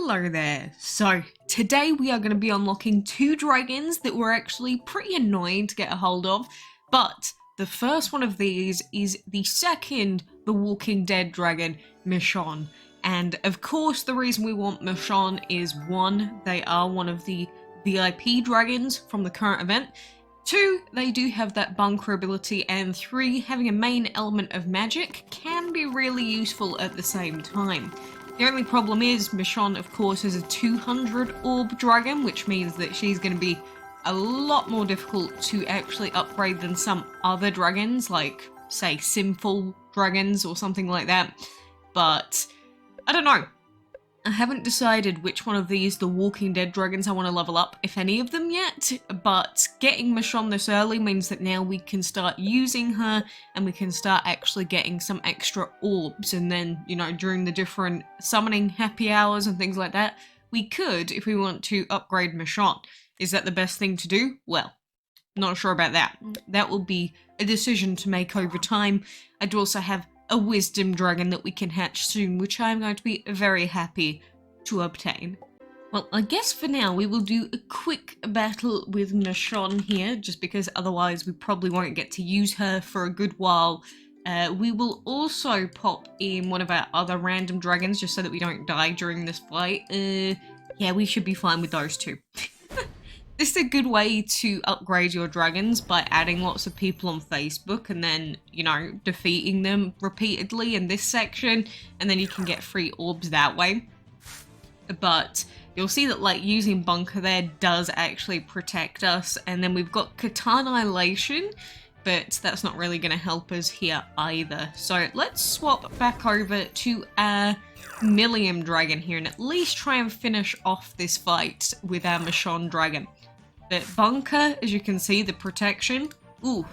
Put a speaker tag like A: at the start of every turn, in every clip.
A: Hello there. So today we are going to be unlocking two dragons that were actually pretty annoying to get a hold of, but the first one of these is the second The Walking Dead dragon, Michonne. And of course the reason we want Michonne is one, they are one of the VIP dragons from the current event. Two, they do have that bunker ability, and three, having a main element of magic can be really useful at the same time. The only problem is Michonne, of course, is a 200 orb dragon, which means that she's going to be a lot more difficult to actually upgrade than some other dragons, like, say, sinful dragons or something like that. But, I don't know. I haven't decided which one of these The Walking Dead dragons I want to level up, if any of them yet, but getting Michonne this early means that now we can start using her and we can start actually getting some extra orbs, and then, you know, during the different summoning happy hours and things like that, we could, if we want to, upgrade Michonne. Is that the best thing to do? Well, not sure about that. That will be a decision to make over time. I do also have a wisdom dragon that we can hatch soon, which I'm going to be very happy to obtain. Well, I guess for now we will do a quick battle with Michonne here, just because otherwise we probably won't get to use her for a good while. We will also pop in one of our other random dragons just so that we don't die during this fight. Yeah, we should be fine with those two. This is a good way to upgrade your dragons by adding lots of people on Facebook and then, you know, defeating them repeatedly in this section, and then you can get free orbs that way. But you'll see that, like, using Bunker there does actually protect us, and then we've got Annihilation, but that's not really going to help us here either. So let's swap back over to our Millium dragon here and at least try and finish off this fight with our Michonne dragon. But Bunker, as you can see, the protection, ooh,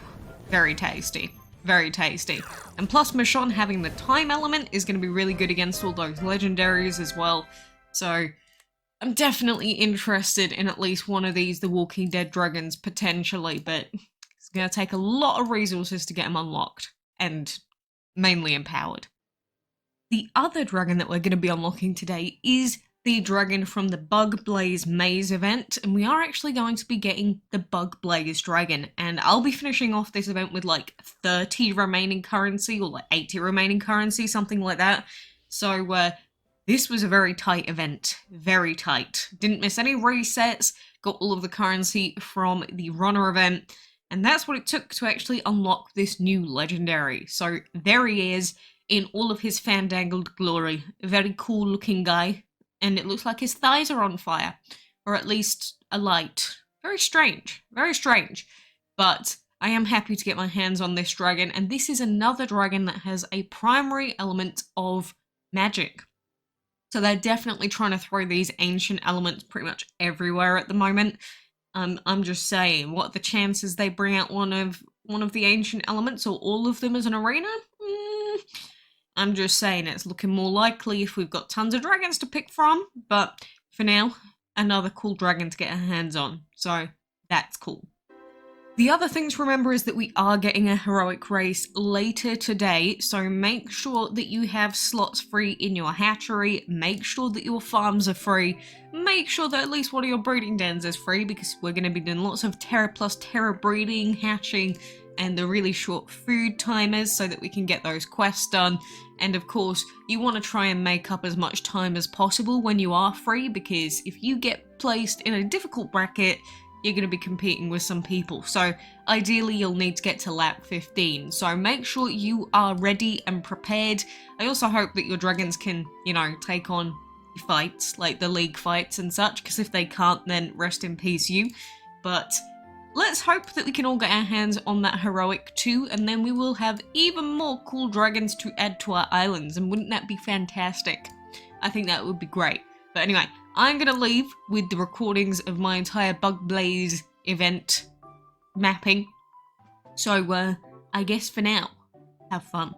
A: very tasty. Very tasty. And plus Michonne having the time element is going to be really good against all those legendaries as well. So I'm definitely interested in at least one of these The Walking Dead dragons potentially, but it's going to take a lot of resources to get them unlocked and mainly empowered. The other dragon that we're going to be unlocking today is the dragon from the BUGBLAZE Maze event, and we are actually going to be getting the BUGBLAZE dragon, and I'll be finishing off this event with like 30 remaining currency or like 80 remaining currency, something like that. So this was a very tight event, very tight. Didn't miss any resets, got all of the currency from the runner event, and that's what it took to actually unlock this new legendary. So there he is in all of his fandangled glory. A very cool looking guy. And it looks like his thighs are on fire, or at least alight. Very strange, very strange. But I am happy to get my hands on this dragon, and this is another dragon that has a primary element of magic. So they're definitely trying to throw these ancient elements pretty much everywhere at the moment. I'm just saying, what are the chances they bring out one of the ancient elements, or all of them as an arena? I'm just saying it's looking more likely if we've got tons of dragons to pick from, but for now, another cool dragon to get our hands on, so that's cool. The other thing to remember is that we are getting a heroic race later today, so make sure that you have slots free in your hatchery, make sure that your farms are free, make sure that at least one of your breeding dens is free, because we're going to be doing lots of Terra plus Terra breeding, hatching, and the really short food timers so that we can get those quests done. And of course, you want to try and make up as much time as possible when you are free, because if you get placed in a difficult bracket, you're going to be competing with some people. So ideally you'll need to get to lap 15. So make sure you are ready and prepared. I also hope that your dragons can, you know, take on fights, like the league fights and such, because if they can't, then rest in peace you. But let's hope that we can all get our hands on that heroic too, and then we will have even more cool dragons to add to our islands, and wouldn't that be fantastic? I think that would be great. But anyway, I'm going to leave with the recordings of my entire BUGBLAZE event mapping. So I guess for now, have fun.